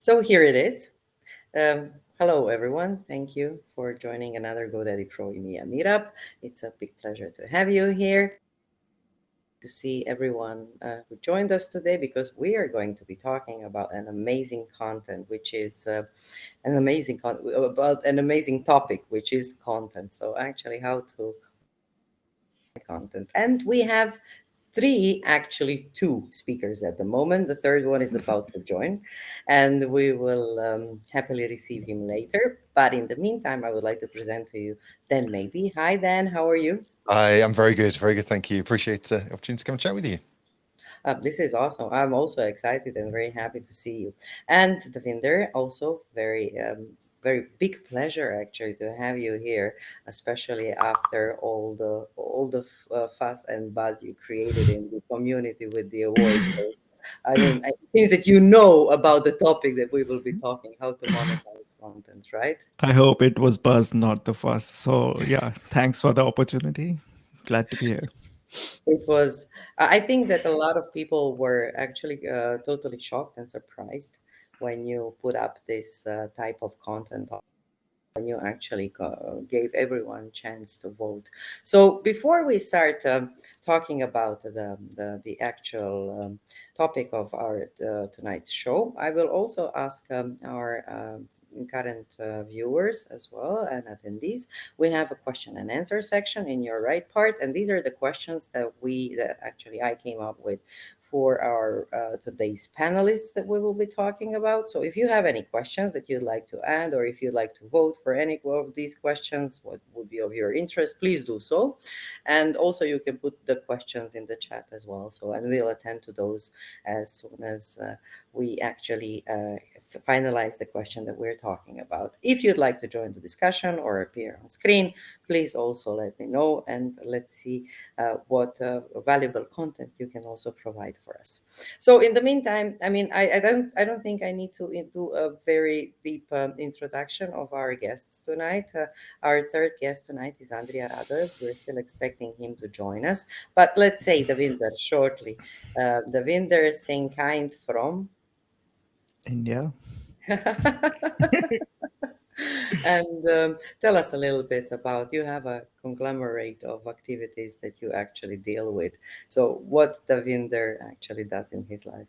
So here it is. Hello, everyone. Thank you for joining another GoDaddy Pro EMEA Meetup. It's a big pleasure to have you here, to see everyone who joined us today, because we are going to be talking about an amazing content, which is about an amazing topic, which is content. So actually, how to content, and we have actually two speakers at the moment. The third one is about to join, and we will happily receive him later. But in the meantime, I would like to present to you Dan Maybe. Hi, Dan. How are you? I am very good, very good. Thank you. Appreciate the opportunity to come and chat with you. This is awesome. I'm also excited and very happy to see you. And Devinder, also very big pleasure actually to have you here, especially after all the fuss and buzz you created in the community with the awards. So, I mean, it seems that you know about the topic that we will be talking, how to monetize content, right? I hope it was buzz, not the fuss. So, yeah, thanks for the opportunity. Glad to be here. It was, I think that a lot of people were actually totally shocked and surprised when you put up this type of content, when you actually gave everyone chance to vote. So before we start talking about the actual topic of our tonight's show, I will also ask our current viewers as well and attendees. We have a question and answer section in your right part, and these are the questions that actually I came up with for our today's panelists that we will be talking about. So if you have any questions that you'd like to add, or if you'd like to vote for any of these questions, what would be of your interest, please do so. And also you can put the questions in the chat as well. So, and we'll attend to those as soon as we actually finalize the question that we're talking about. If you'd like to join the discussion or appear on screen, please also let me know, and let's see what valuable content you can also provide for us. So in the meantime, I mean, I don't think I need to do a very deep introduction of our guests tonight. Our third guest tonight is Andrea Radojev. We're still expecting him to join us, but let's say Davinder shortly. Davinder is saying kind from. India. And tell us a little bit about, you have a conglomerate of activities that you actually deal with. So what Davinder actually does in his life.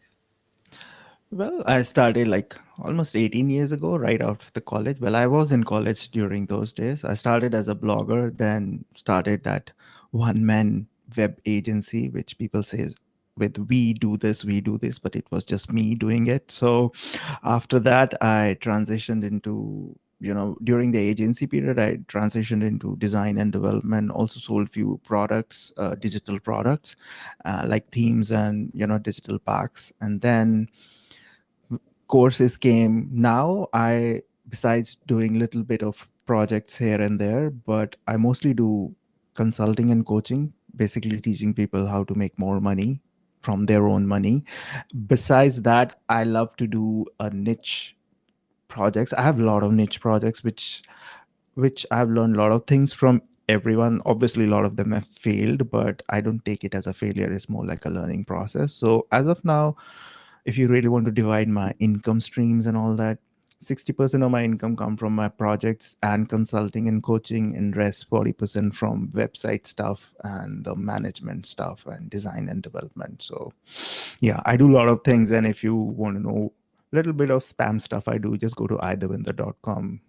Well, I started like almost 18 years ago, right out of the college. Well, I was in college during those days. I started as a blogger, then started that one man web agency, which people say with we do this, but it was just me doing it. So after that, I transitioned into, during the agency period, I transitioned into design and development, also sold few products, digital products, like themes and, digital packs. And then courses came. Now I, besides doing little bit of projects here and there, but I mostly do consulting and coaching, basically teaching people how to make more money from their own money. Besides that, I love to do a niche projects. I have a lot of niche projects which I've learned a lot of things from everyone. Obviously a lot of them have failed, but I don't take it as a failure. It's more like a learning process. So as of now, if you really want to divide my income streams and all that, 60% of my income come from my projects and consulting and coaching, and rest 40% from website stuff and the management stuff and design and development. So yeah, I do a lot of things. And if you want to know a little bit of spam stuff I do, just go to idavinder.com.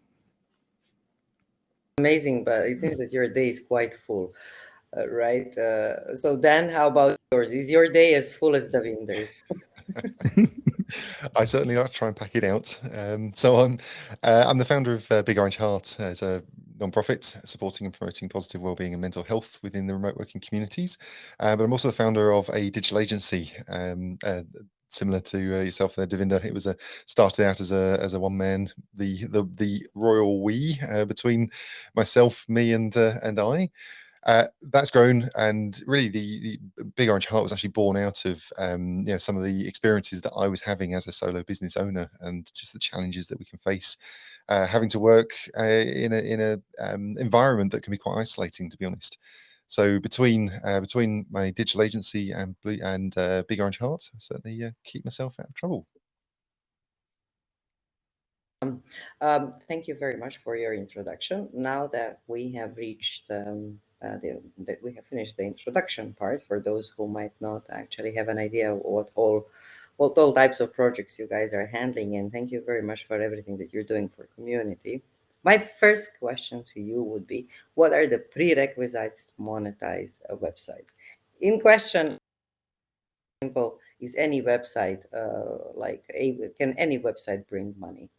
Amazing, but it seems that your day is quite full, right? So Dan, how about yours? Is your day as full as Davinder's? I certainly like to try and pack it out. I'm the founder of Big Orange Heart. It's a non-profit supporting and promoting positive wellbeing and mental health within the remote working communities. But I'm also the founder of a digital agency. Similar to yourself there, Devinder. It was started out as a one man, the royal we between myself, me, and I. That's grown, and really the Big Orange Heart was actually born out of some of the experiences that I was having as a solo business owner, and just the challenges that we can face having to work in a environment that can be quite isolating, to be honest. So between my digital agency and Big Orange Heart, I certainly keep myself out of trouble. Thank you very much for your introduction. Now that we have reached that we have finished the introduction part, for those who might not actually have an idea what all types of projects you guys are handling, and thank you very much for everything that you're doing for community. My first question to you would be, what are the prerequisites to monetize a website? In question, simple, is any website can any website bring money?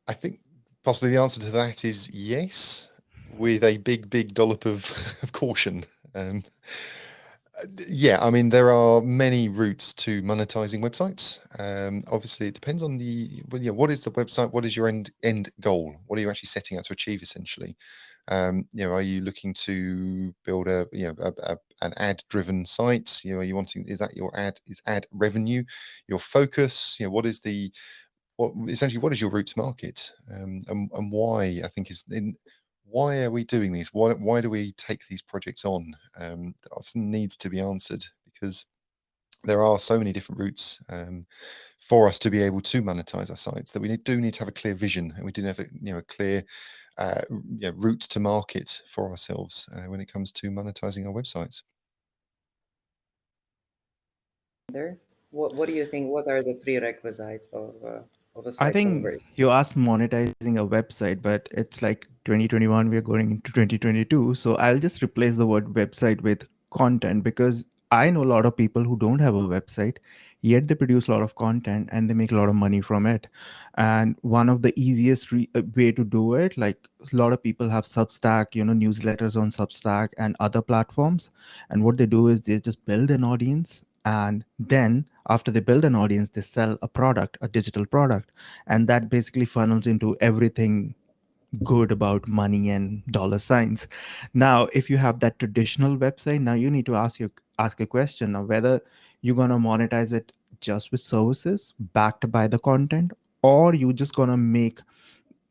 I think possibly the answer to that is yes, with a big dollop of, of caution. Um, yeah, I mean, there are many routes to monetizing websites. Obviously, it depends on what is the website? What is your end goal? What are you actually setting out to achieve, essentially? Are you looking to build an ad-driven site? Are you wanting, is that your ad revenue, your focus? What is the essentially what is your route to market, and why? I think is in why are we doing these? Why do we take these projects on? That often needs to be answered, because there are so many different routes for us to be able to monetize our sites, that we do need to have a clear vision, and we do have a clear route to market for ourselves when it comes to monetizing our websites. There, what do you think? What are the prerequisites of a I site think conversion? you asked monetizing a website, but it's like 2021, we're going into 2022. So I'll just replace the word website with content, because I know a lot of people who don't have a website, yet they produce a lot of content and they make a lot of money from it. And one of the easiest way to do it, like a lot of people have Substack, newsletters on Substack and other platforms. And what they do is they just build an audience. And then after they build an audience, they sell a product, a digital product, and that basically funnels into everything good about money and dollar signs. Now if you have that traditional website, now you need to ask a question of whether you're going to monetize it just with services backed by the content, or you just going to make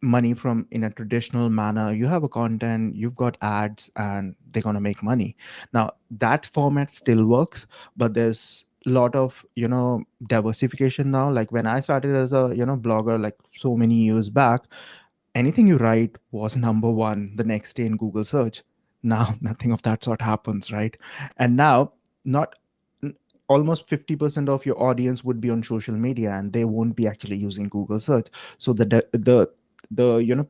money from in a traditional manner. You have a content, you've got ads, and they're going to make money. Now that format still works, but there's a lot of diversification now. Like when I started as a blogger, like so many years back, anything you write was number one the next day in Google search. Now nothing of that sort happens, right? And now, not n- almost 50% of your audience would be on social media and they won't be actually using Google search. So the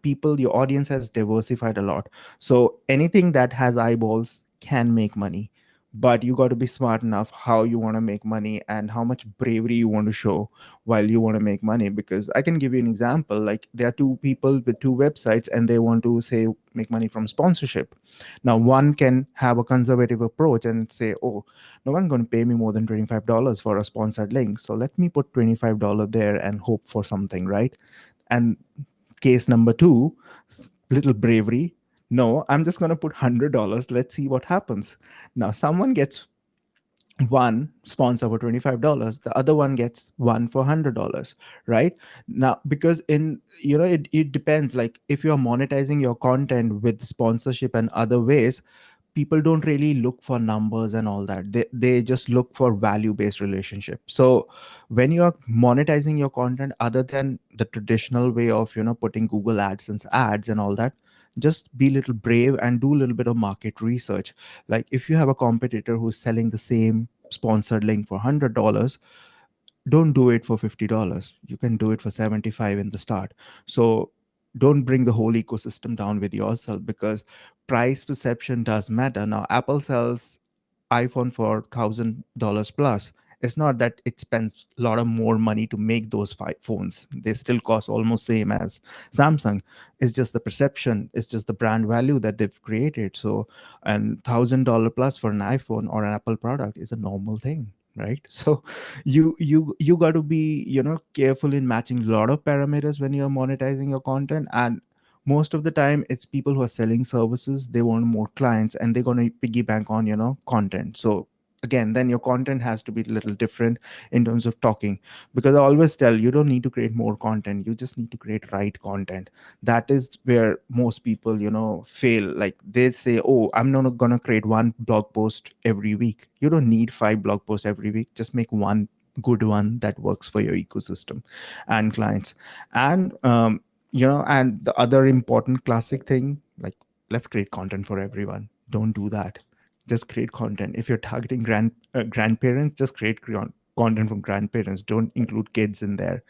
people, your audience has diversified a lot. So anything that has eyeballs can make money, but you got to be smart enough how you want to make money and how much bravery you want to show while you want to make money. Because I can give you an example. Like there are two people with two websites and they want to say make money from sponsorship. Now one can have a conservative approach and say, oh, no one's going to pay me more than $25 for a sponsored link, so let me put $25 there and hope for something, right? And case number two, little bravery, no, I'm just going to put $100, let's see what happens. Now someone gets one sponsor for $25, the other one gets one for $100, right? Now because in it depends. Like if you are monetizing your content with sponsorship and other ways, people don't really look for numbers and all that. They just look for value based relationship. So when you are monetizing your content other than the traditional way of putting Google ads and all that, just be a little brave and do a little bit of market research. Like if you have a competitor who's selling the same sponsored link for $100, don't do it for $50. You can do it for 75 in the start. So don't bring the whole ecosystem down with yourself, because price perception does matter. Now Apple sells iPhone for $1,000 plus. It's not that it spends a lot of more money to make those five phones. They still cost almost same as Samsung. It's just the perception. It's just the brand value that they've created. So, and $1,000 plus for an iPhone or an Apple product is a normal thing, right? So you got to be careful in matching a lot of parameters when you're monetizing your content. And most of the time it's people who are selling services, they want more clients and they're going to piggyback on content. So again, then your content has to be a little different in terms of talking. Because I always tell you, don't need to create more content, you just need to create right content. That is where most people fail. Like they say, oh, I'm not going to create one blog post every week. You don't need five blog posts every week, just make one good one that works for your ecosystem and clients. And and the other important classic thing, like, let's create content for everyone. Don't do that. Just create content. If you're targeting grandparents, just create content from grandparents. Don't include kids in there.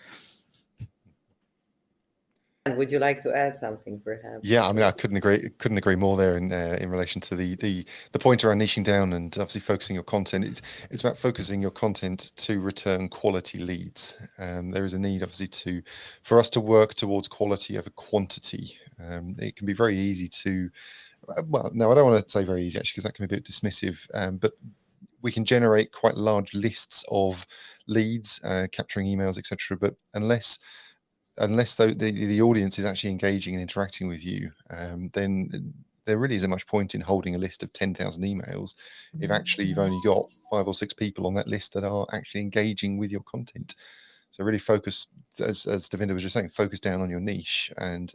And would you like to add something, perhaps? Yeah, I mean, I couldn't agree more there in relation to the point around niching down and obviously focusing your content. It's about focusing your content to return quality leads. There is a need, obviously, for us to work towards quality over quantity. It can be very easy to, well, no, I don't want to say very easy actually, because that can be a bit dismissive. But we can generate quite large lists of leads, capturing emails, etc. But unless the audience is actually engaging and interacting with you, then there really isn't much point in holding a list of 10,000 emails if actually you've only got 5 or 6 people on that list that are actually engaging with your content. So really focus, as Davinder was just saying, focus down on your niche, and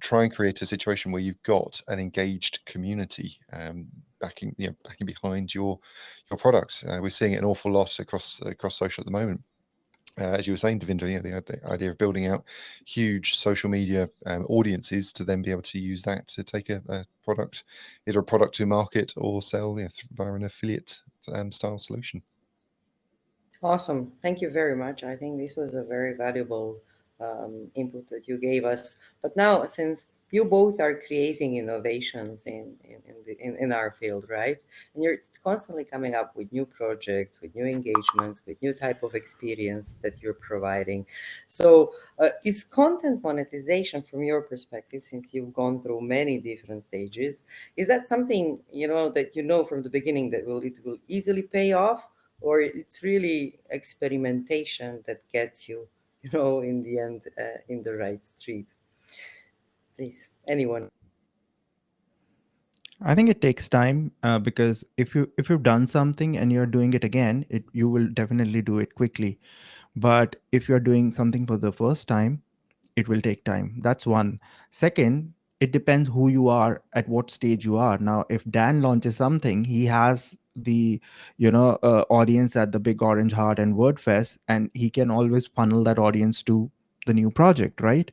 try and create a situation where you've got an engaged community backing behind your products. We're seeing it an awful lot across social at the moment. As you were saying, Devinder, the idea of building out huge social media audiences to then be able to use that to take a product, either a product to market or sell via an affiliate style solution. Awesome. Thank you very much. I think this was a very valuable input that you gave us. But now, since you both are creating innovations in our field, right? And you're constantly coming up with new projects, with new engagements, with new type of experience that you're providing. So is content monetization, from your perspective, since you've gone through many different stages, is that something, that from the beginning that it will easily pay off? Or it's really experimentation that gets you, in the end, in the right street? Please, anyone. I think it takes time, because if you've done something and you're doing it again, you will definitely do it quickly. But if you're doing something for the first time, it will take time. That's one. Second, it depends who you are, at what stage you are. Now, if Dan launches something, he has the audience at the Big Orange Heart and WordFest, and he can always funnel that audience to the new project, right?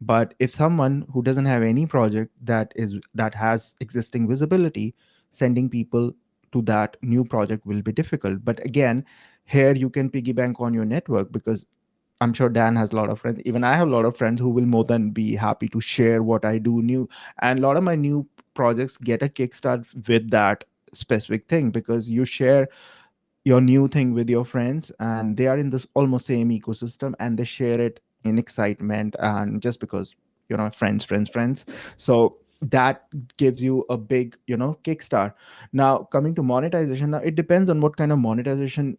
But if someone who doesn't have any project that has existing visibility, sending people to that new project will be difficult. But again, here you can piggy bank on your network, because I'm sure Dan has a lot of friends. Even I have a lot of friends who will more than be happy to share what I do new. And a lot of my new projects get a kickstart with that specific thing, because you share your new thing with your friends and they are in this almost same ecosystem, and they share it in excitement, and just because, friends. So that gives you a big, kickstart. Now, coming to monetization, now it depends on what kind of monetization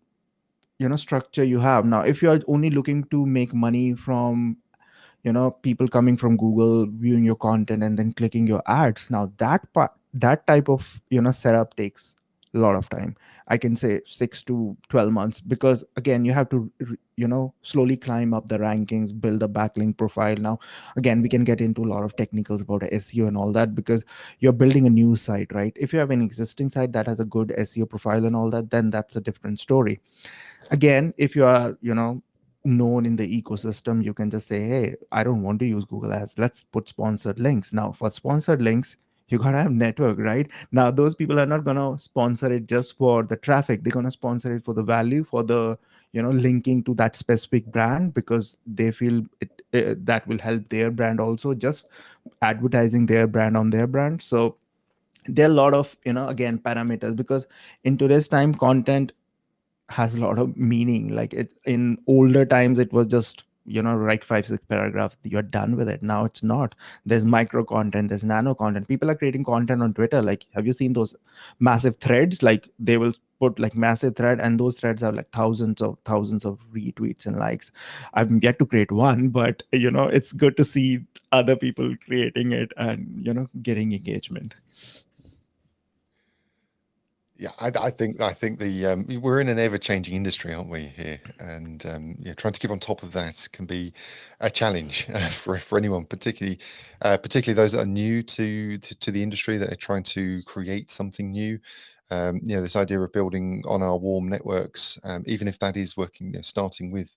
structure you have. Now, if you are only looking to make money from people coming from Google viewing your content and then clicking your ads, now that type of setup takes a lot of time. I can say 6 to 12 months, because again, you have to slowly climb up the rankings, build a backlink profile. Now, again, we can get into a lot of technicals about SEO and all that, because you're building a new site, right? If you have an existing site that has a good SEO profile and all that, then that's a different story. Again, if you are known in the ecosystem, you can just say, hey, I don't want to use Google Ads, let's put sponsored links. Now, for sponsored links, you gotta have network, right? Now, those people are not gonna sponsor it just for the traffic. They're gonna sponsor it for the value, for the linking to that specific brand, because they feel that will help their brand also, just advertising their brand on their brand. So there are a lot of again, parameters, because in today's time, content has a lot of meaning. Like, it in older times, it was just write 5 6 paragraphs, you're done with it. Now it's not. There's micro content, there's nano content. People are creating content on Twitter. Like, have you seen those massive threads? Like, they will put like massive thread, and those threads have like thousands of retweets and likes. I've yet to create one, but it's good to see other people creating it and getting engagement. Yeah, I think we're in an ever-changing industry, aren't we here? And trying to keep on top of that can be a challenge for anyone, particularly those that are new to the industry, that are trying to create something new. This idea of building on our warm networks, even if that is working, starting with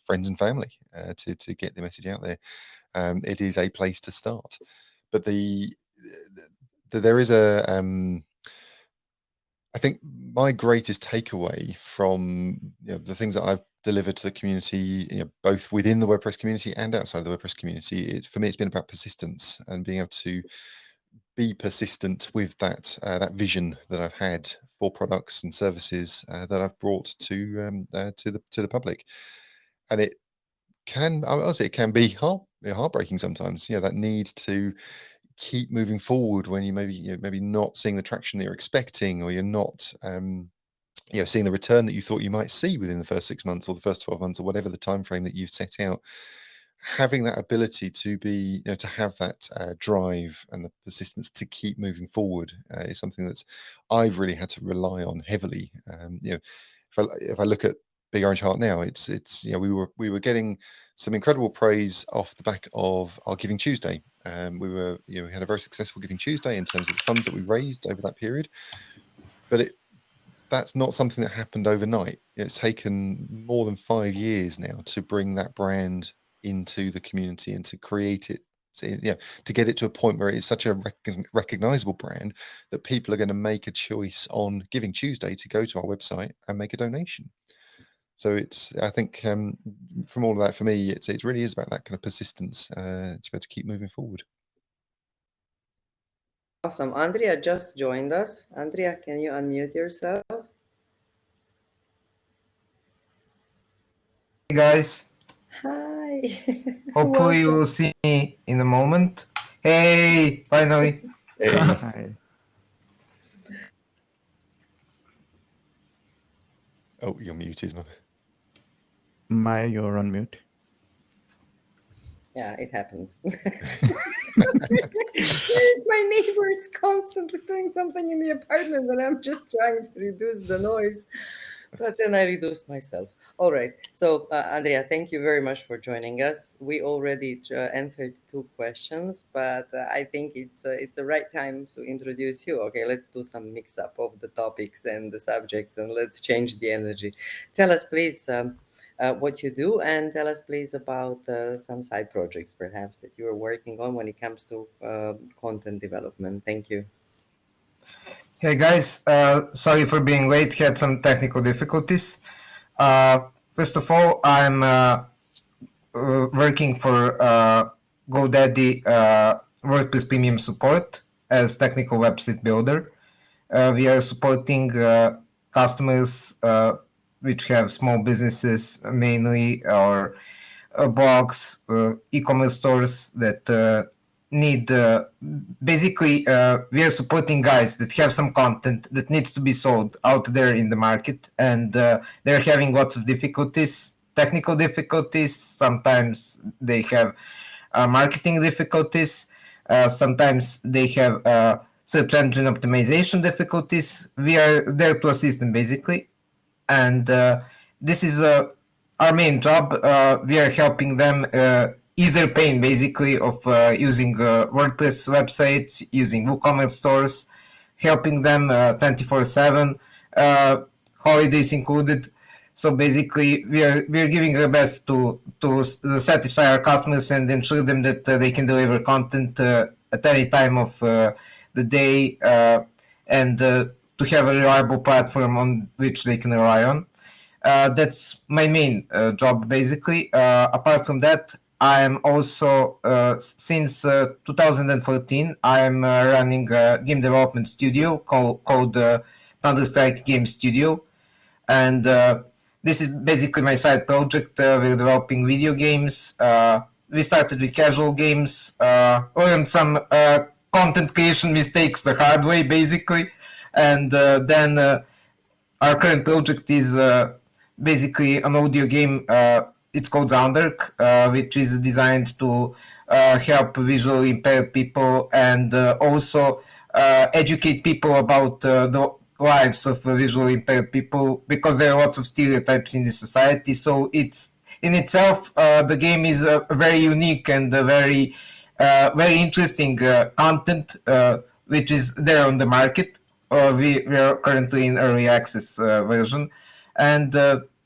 friends and family, to get the message out there. It is a place to start. But there is I think my greatest takeaway from the things that I've delivered to the community, both within the WordPress community and outside of the WordPress community, for me, it's been about persistence and being able to be persistent with that vision that I've had for products and services that I've brought to the public. And it can, I'll say, it can be heartbreaking sometimes. That need to keep moving forward when you maybe not seeing the traction that you're expecting, or you're not seeing the return that you thought you might see within the first 6 months or the first 12 months or whatever the time frame that you've set out. Having that ability to be, to have that drive and the persistence to keep moving forward is something that I've really had to rely on heavily. If I look at Big Orange Heart now, it's we were getting some incredible praise off the back of our Giving Tuesday. We had a very successful Giving Tuesday in terms of the funds that we raised over that period, but that's not something that happened overnight. It's taken more than 5 years now to bring that brand into the community and to create it, to get it to a point where it's such a recognizable brand that people are going to make a choice on Giving Tuesday to go to our website and make a donation. So I think from all of that, for me, it really is about that kind of persistence to be able to keep moving forward. Awesome. Andrea just joined us. Andrea, can you unmute yourself? Hey guys. Hi. Hopefully you will see me in a moment. Hey, finally. Hey. Hi. Oh, you're muted. Maya, you're on mute. Yeah, it happens. My neighbor is constantly doing something in the apartment, and I'm just trying to reduce the noise. But then I reduced myself. All right. So, Andrea, thank you very much for joining us. We already answered 2 questions, but I think it's the right time to introduce you. Okay, let's do some mix-up of the topics and the subjects, and let's change the energy. Tell us, please, what you do, and tell us, please, about some side projects, perhaps, that you are working on when it comes to content development. Thank you. Hey guys, sorry for being late. Had some technical difficulties. First of all, I'm working for GoDaddy WordPress Premium support as technical website builder. We are supporting customers which have small businesses mainly, or blogs, e-commerce stores that need basically we are supporting guys that have some content that needs to be sold out there in the market, and they're having lots of difficulties, technical difficulties. Sometimes they have marketing difficulties. Sometimes they have search engine optimization difficulties. We are there to assist them basically, and this is our main job. We are helping them ease their pain basically of using WordPress websites, using WooCommerce stores, helping them 24/7, holidays included. So basically, we are giving our best to satisfy our customers and ensure them that they can deliver content at any time of the day, and to have a reliable platform on which they can rely on. That's my main job basically. Apart from that, I am also since 2014 I am running a game development studio called Thunderstrike Game Studio, and this is basically my side project. We're developing video games. We started with casual games, learned some content creation mistakes the hard way basically, and then our current project is basically an audio game. It's called Zounderk, which is designed to help visually impaired people and also educate people about the lives of visually impaired people, because there are lots of stereotypes in this society. So it's in itself, the game is very unique and very interesting content which is there on the market. we are currently in early access version, and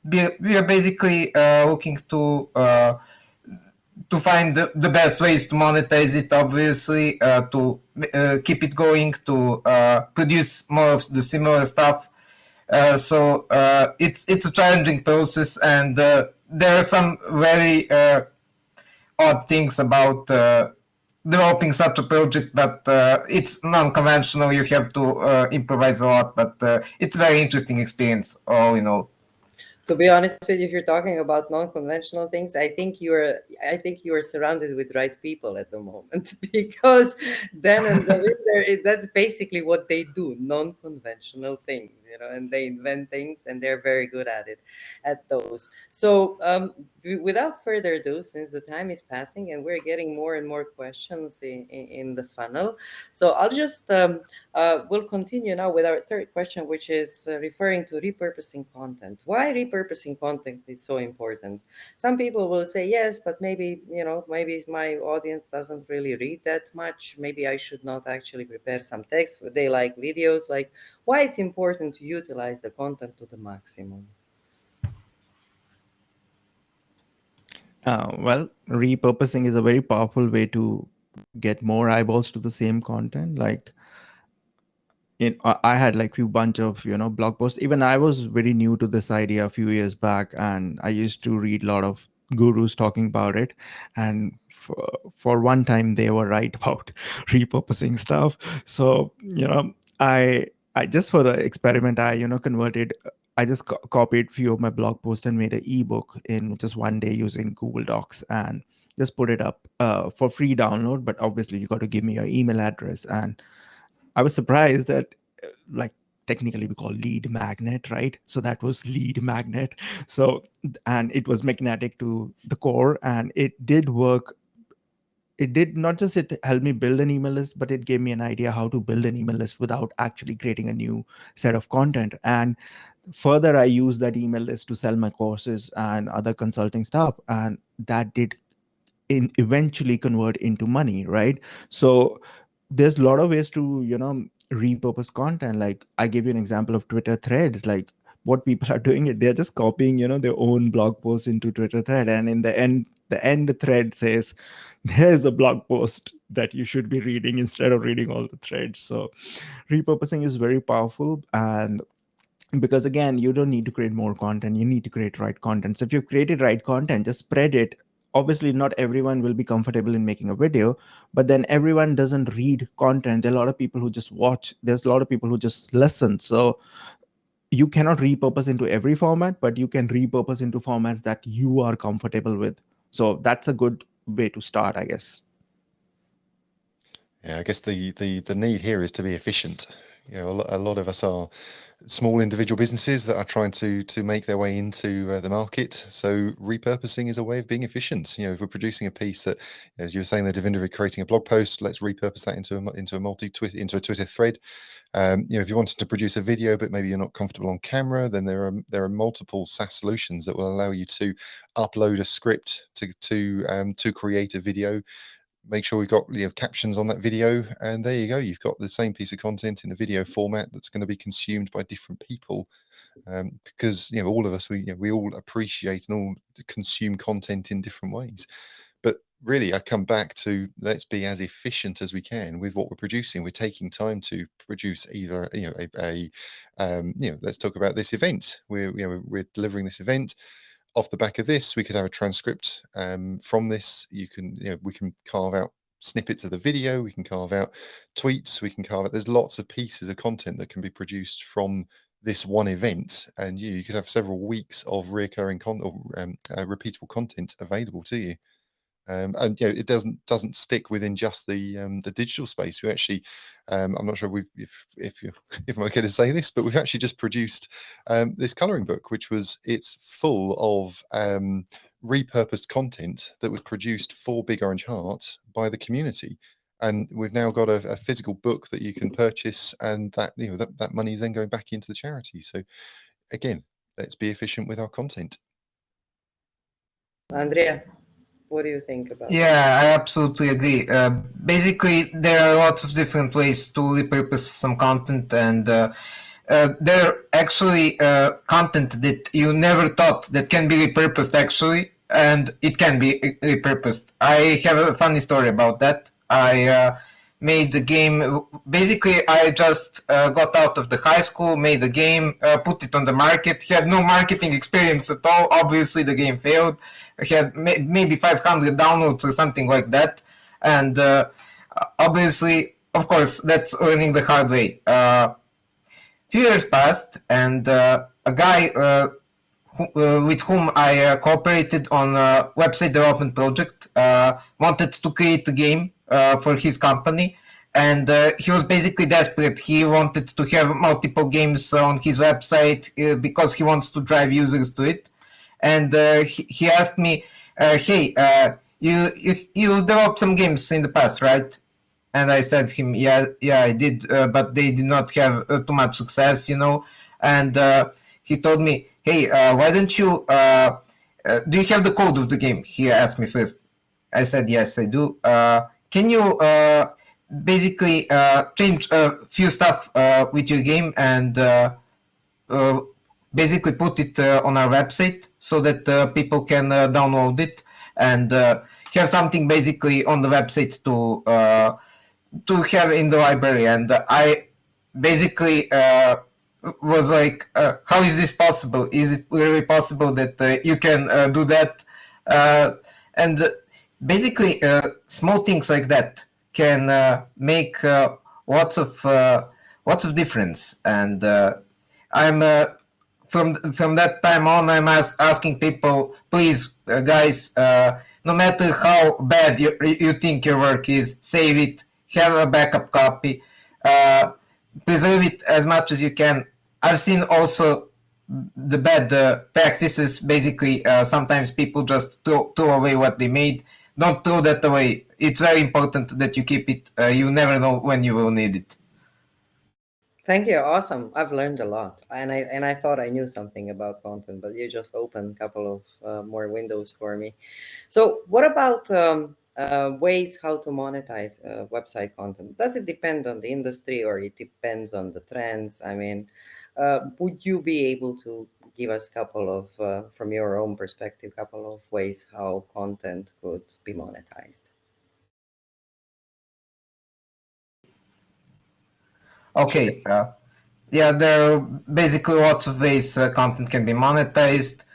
we are basically looking to find the best ways to monetize it, obviously, to keep it going, to produce more of the similar stuff. So it's a challenging process, and there are some very odd things about developing such a project, but it's non-conventional. You have to improvise a lot, but it's a very interesting experience all in all. To be honest with you, if you're talking about non-conventional things, I think you are surrounded with right people at the moment because Dan and Zavinder, that's basically what they do, non-conventional things, and they invent things and they're very good at it, at those. So without further ado, since the time is passing and we're getting more and more questions in the funnel, so I'll just we'll continue now with our third question, which is referring to repurposing content. Why repurposing content is so important? Some people will say yes, but maybe my audience doesn't really read that much. Maybe I should not actually prepare some text. They like videos. Like, why it's important to utilize the content to the maximum? Well, repurposing is a very powerful way to get more eyeballs to the same content. Like, I had like few bunch of blog posts. Even I was very new to this idea a few years back, and I used to read a lot of gurus talking about it. And for one time, they were right about repurposing stuff. So I just for the experiment, I converted. I just copied few of my blog posts and made an ebook in just one day using Google Docs and just put it up for free download. But obviously, you got to give me your email address. And I was surprised that, like, technically we call lead magnet, right? So that was lead magnet. So, and it was magnetic to the core, and it did work. It did not just it helped me build an email list, but it gave me an idea how to build an email list without actually creating a new set of content. And further, I used that email list to sell my courses and other consulting stuff, and that did eventually convert into money, right? So there's a lot of ways to repurpose content. Like, I give you an example of Twitter threads. Like, what people are doing, it they're just copying their own blog posts into Twitter thread, and in the end thread says, here's a blog post that you should be reading instead of reading all the threads. So repurposing is very powerful. And because again, you don't need to create more content, you need to create right content. So if you've created right content, just spread it. Obviously not everyone will be comfortable in making a video, but then everyone doesn't read content. There are a lot of people who just watch, there's a lot of people who just listen. So you cannot repurpose into every format, but you can repurpose into formats that you are comfortable with. So that's a good way to start, I guess. Yeah, I guess the need here is to be efficient. A lot of us are small individual businesses that are trying to make their way into the market. So repurposing is a way of being efficient. If we're producing a piece that, as you were saying, the Devinder, creating a blog post, let's repurpose that into a Twitter thread. If you wanted to produce a video, but maybe you're not comfortable on camera, then there are multiple SaaS solutions that will allow you to upload a script to create a video. Make sure we've got captions on that video, and there you go. You've got the same piece of content in a video format that's going to be consumed by different people, because all of us we all appreciate and all consume content in different ways. But really, I come back to, let's be as efficient as we can with what we're producing. We're taking time to produce either let's talk about this event. We're delivering this event. Off the back of this, we could have a transcript from this. We can carve out snippets of the video. We can carve out tweets. We can carve out. There's lots of pieces of content that can be produced from this one event, and you could have several weeks of recurring content or repeatable content available to you. And it doesn't stick within just the digital space. We actually, I'm not sure if I'm okay to say this, but we've actually just produced this coloring book, it's full of repurposed content that was produced for Big Orange Heart by the community. And we've now got a physical book that you can purchase, and that money is then going back into the charity. So again, let's be efficient with our content. Andrea? What do you think about Yeah, I absolutely agree. Basically, there are lots of different ways to repurpose some content, and there are actually content that you never thought that can be repurposed actually, and it can be repurposed. I have a funny story about that. I made the game. Basically, I just got out of the high school, made the game, put it on the market. Had no marketing experience at all. Obviously, the game failed. I had maybe 500 downloads or something like that, and obviously, of course, that's learning the hard way. Few years passed, and a guy with whom I cooperated on a website development project wanted to create a game for his company, and he was basically desperate. He wanted to have multiple games on his website because he wants to drive users to it. And he asked me, "Hey, you developed some games in the past, right?" And I said him, yeah, I did, but they did not have too much success, you know. And he told me, hey, why don't you? Do you have the code of the game? He asked me first. I said, yes, I do. Can you basically change a few stuff with your game and uh, basically put it on our website so that people can download it and have something basically on the website to have in the library? And I basically was like, how is this possible? Is it really possible that you can do that? And basically, small things like that can make lots of difference. And I'm from that time on, I'm asking people, please, guys, no matter how bad you think your work is, save it, have a backup copy, preserve it as much as you can. I've seen also the bad practices. Basically, sometimes people just throw away what they made. Don't throw that away. It's very important that you keep it. You never know when you will need it. Thank you. Awesome. I've learned a lot, and I thought I knew something about content, but you just opened a couple of more windows for me. So, what about ways how to monetize website content? Does it depend on the industry, or it depends on the trends? I mean, would you be able to give us a couple of, from your own perspective, couple of ways how content could be monetized? Okay. Yeah, there are basically lots of ways content can be monetized.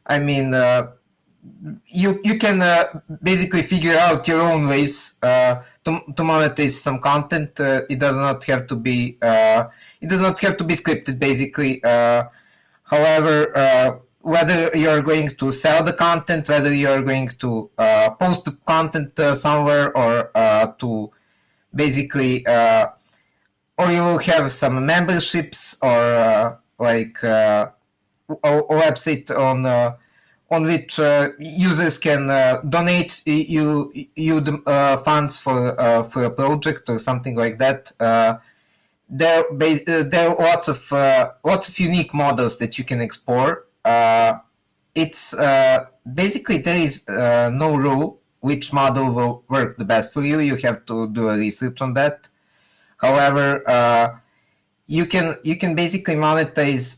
I mean, you can basically figure out your own ways to monetize some content. It does not have to be scripted. Basically, however, whether you're going to sell the content, whether you're going to post the content somewhere, or to basically or you will have some memberships, or like a website on which users can donate you the funds for a project or something like that. There are lots of unique models that you can explore. It's basically there is no rule which model will work the best for you. You have to do a research on that. However, you can basically monetize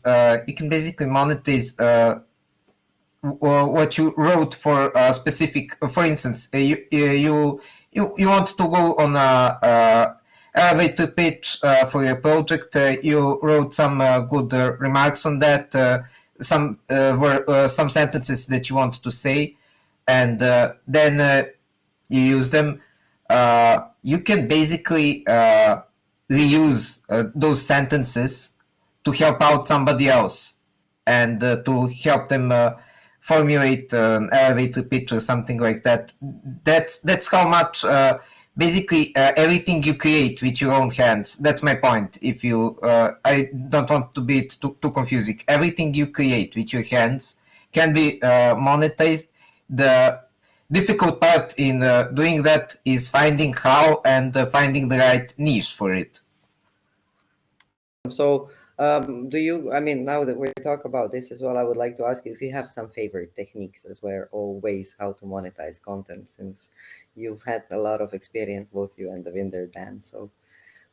what you wrote for a specific. For instance, you want to go on a elevator pitch for your project. You wrote some good remarks on that. Some were some sentences that you want to say, and then you use them. You can basically reuse those sentences to help out somebody else, and to help them formulate an elevator pitch or something like that. That's how much basically everything you create with your own hands. That's my point. If you, I don't want to be too confusing. Everything you create with your hands can be monetized. The difficult part in doing that is finding how and finding the right niche for it. So Do you, I mean, now that we talk about this as well, I would like to ask you if you have some favorite techniques as well, or ways how to monetize content, since you've had a lot of experience, both you and the vendor, Dan. So,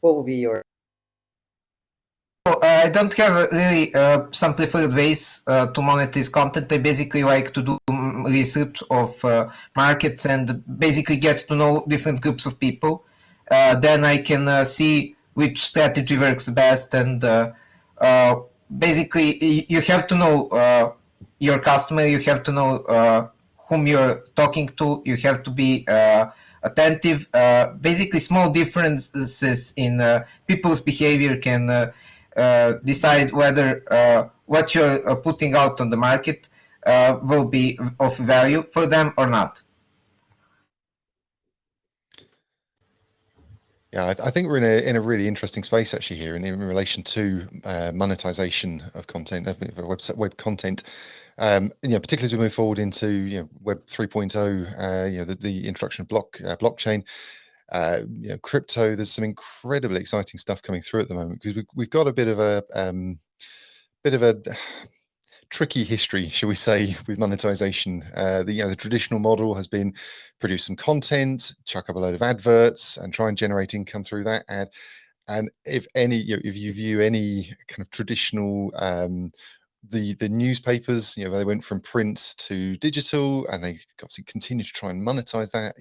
what would be your? I don't have really some preferred ways to monetize content. I basically like to do research of markets and basically get to know different groups of people. Then I can see which strategy works best, and uh, basically you have to know your customer. You have to know whom you're talking to. You have to be attentive. Basically, small differences in people's behavior can decide whether what you're putting out on the market will be of value for them or not. Yeah, I think we're in a really interesting space actually here, in relation to monetization of content, of web content. Particularly as we move forward into Web 3.0, the introduction of blockchain, crypto. There's some incredibly exciting stuff coming through at the moment, because we've got a bit of a tricky history, shall we say, with monetization. The traditional model has been produce some content, chuck up a load of adverts, and try and generate income through that ad. And if you view any kind of traditional the newspapers, they went from print to digital, and they obviously continue to try and monetize that.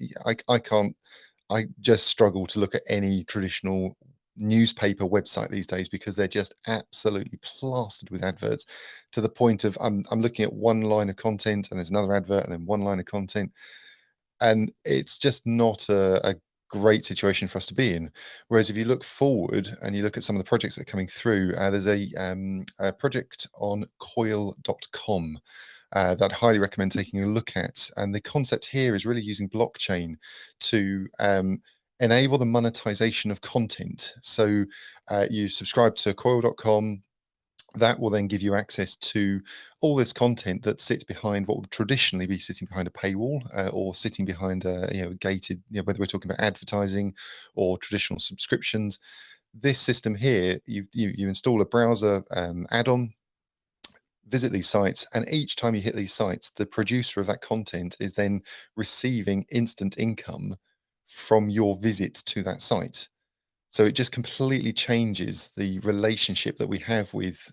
I just struggle to look at any traditional newspaper website these days, because they're just absolutely plastered with adverts, to the point of I'm looking at one line of content and there's another advert and then one line of content, and it's just not a great situation for us to be in. Whereas if you look forward and you look at some of the projects that are coming through, there's a project on coil.com that I'd highly recommend taking a look at. And the concept here is really using blockchain to enable the monetization of content. So you subscribe to coil.com. That will then give you access to all this content that sits behind what would traditionally be sitting behind a paywall, or sitting behind a gated, whether we're talking about advertising or traditional subscriptions. This system here, you install a browser add-on, visit these sites, and each time you hit these sites, the producer of that content is then receiving instant income from your visit to that site. So it just completely changes the relationship that we have with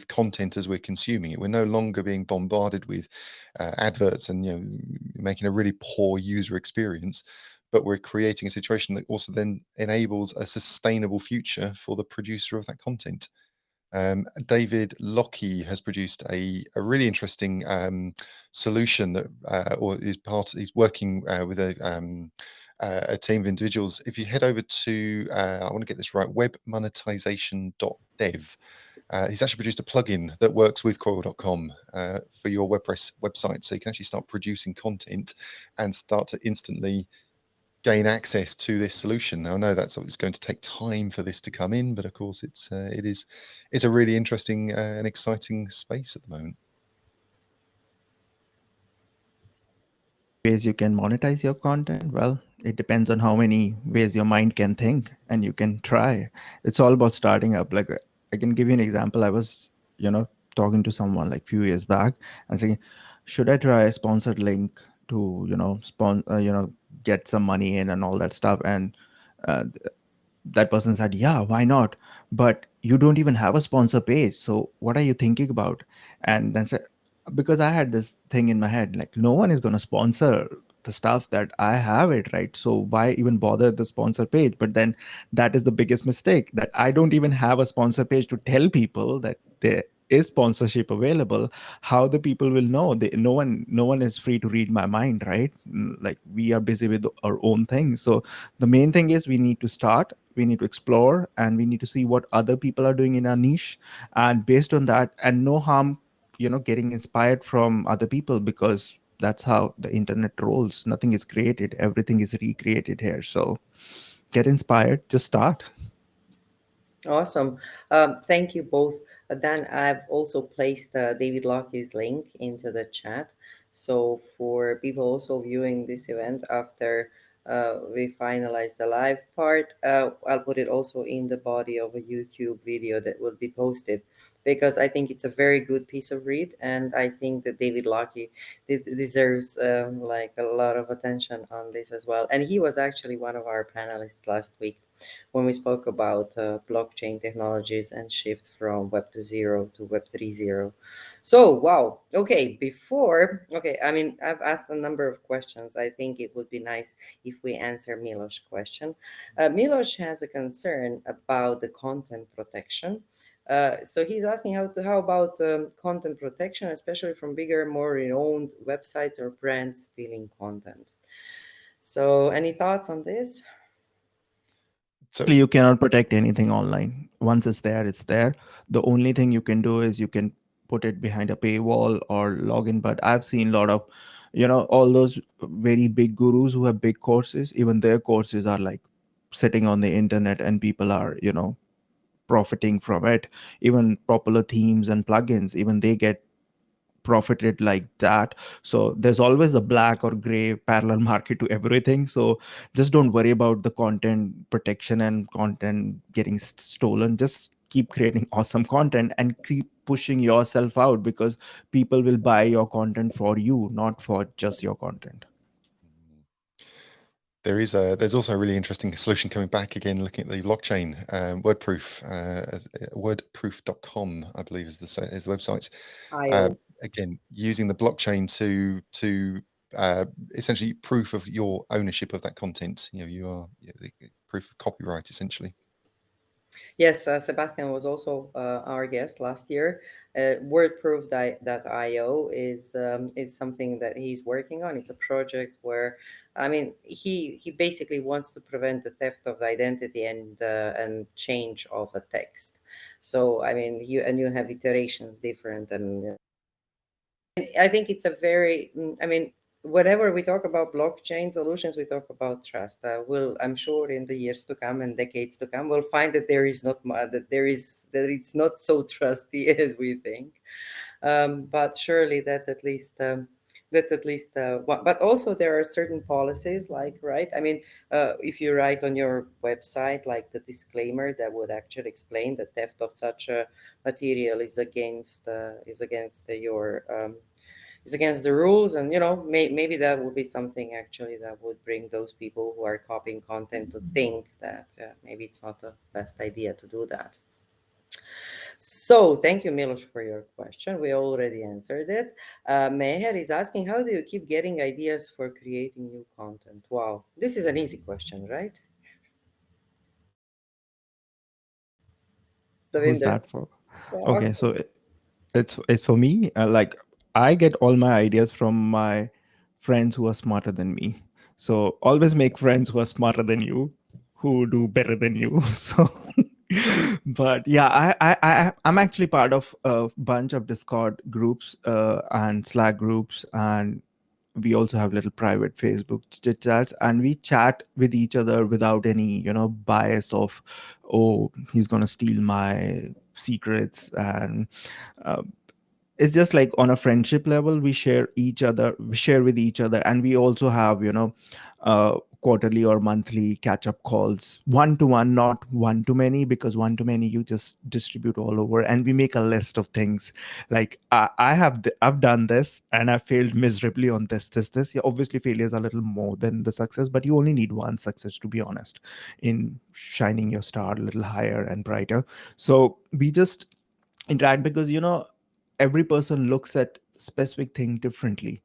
content as we're consuming it. We're no longer being bombarded with adverts and making a really poor user experience, but we're creating a situation that also then enables a sustainable future for the producer of that content. David Lockey has produced a really interesting solution that, he's working with a team of individuals. If you head over to, I want to get this right, webmonetization.dev, he's actually produced a plugin that works with coil.com for your WordPress website. So you can actually start producing content and start to instantly gain access to this solution. Now, I know it's going to take time for this to come in, but of course it's a really interesting and exciting space at the moment. Ways you can monetize your content? Well, it depends on how many ways your mind can think and you can try. It's all about starting up. Like, I can give you an example. I was, talking to someone like few years back and saying, should I try a sponsored link to, get some money in and all that stuff? And uh, that person said, yeah, why not? But you don't even have a sponsor page, so what are you thinking about? And then said, because I had this thing in my head, like, no one is going to sponsor the stuff that I have it, right? So why even bother the sponsor page? But then that is the biggest mistake, that I don't even have a sponsor page to tell people that there is sponsorship available. How the people will know? No one is free to read my mind, right? Like, we are busy with our own things. So the main thing is, we need to start, we need to explore, and we need to see what other people are doing in our niche, and based on that, and no harm getting inspired from other people, because that's how the internet rolls. Nothing is created, everything is recreated here. So get inspired, just start. Awesome. Thank you both. Dan, I've also placed David Lockey's link into the chat. So for people also viewing this event after we finalize the live part. I'll put it also in the body of a YouTube video that will be posted, because I think it's a very good piece of read, and I think that David Lockie deserves like a lot of attention on this as well. And he was actually one of our panelists last week when we spoke about blockchain technologies and shift from Web 2.0 to Web 3.0. So, wow. Okay, I mean, I've asked a number of questions. I think it would be nice if we answer Milo's question. Milos has a concern about the content protection. So he's asking how about content protection, especially from bigger, more renowned websites or brands stealing content. So, any thoughts on this? So You cannot protect anything online. Once it's there, it's there. The only thing you can do is you can put it behind a paywall or login. But I've seen a lot of, all those very big gurus who have big courses, even their courses are like sitting on the internet and people are, profiting from it. Even popular themes and plugins, even they get profited like that. So there's always a black or gray parallel market to everything. So just don't worry about the content protection and content getting stolen. Just keep creating awesome content and keep pushing yourself out, because people will buy your content for you, not for just your content. there's also a really interesting solution coming back again, looking at the blockchain, WordProof, wordproof.com, I believe is the website. IO. Again, using the blockchain to essentially proof of your ownership of that content. You are the proof of copyright, essentially. Yes, Sebastian was also our guest last year. Wordproof.io is something that he's working on. It's a project where, I mean, he basically wants to prevent the theft of identity and change of a text. So I mean, you have iterations different, and I think it's a very, I mean, whenever we talk about blockchain solutions, we talk about trust. I'm sure in the years to come and decades to come, we'll find that there is not that it's not so trusty as we think. But surely that's at least one. But also there are certain policies, like, right? I mean, if you write on your website like the disclaimer that would actually explain that theft of such a material is against your is against the rules, and maybe that would be something actually that would bring those people who are copying content to think that maybe it's not the best idea to do that. So thank you, Milos, for your question. We already answered it. Meher is asking, how do you keep getting ideas for creating new content? Wow, this is an easy question, right? Who's Davinder. that for? Yeah. Okay, so it's for me. Like, I get all my ideas from my friends who are smarter than me. So always make friends who are smarter than you, who do better than you. So but yeah, I'm actually part of a bunch of Discord groups and Slack groups, and we also have little private Facebook chit chats, and we chat with each other without any bias of, oh, he's gonna steal my secrets. And uh, it's just like on a friendship level, we share with each other, and we also have quarterly or monthly catch up calls, one to one, not one to many, because one to many you just distribute all over. And we make a list of things, like I've done this and I failed miserably on this. Yeah, obviously failures are a little more than the success, but you only need one success, to be honest, in shining your star a little higher and brighter. So we just interact, because every person looks at specific thing differently,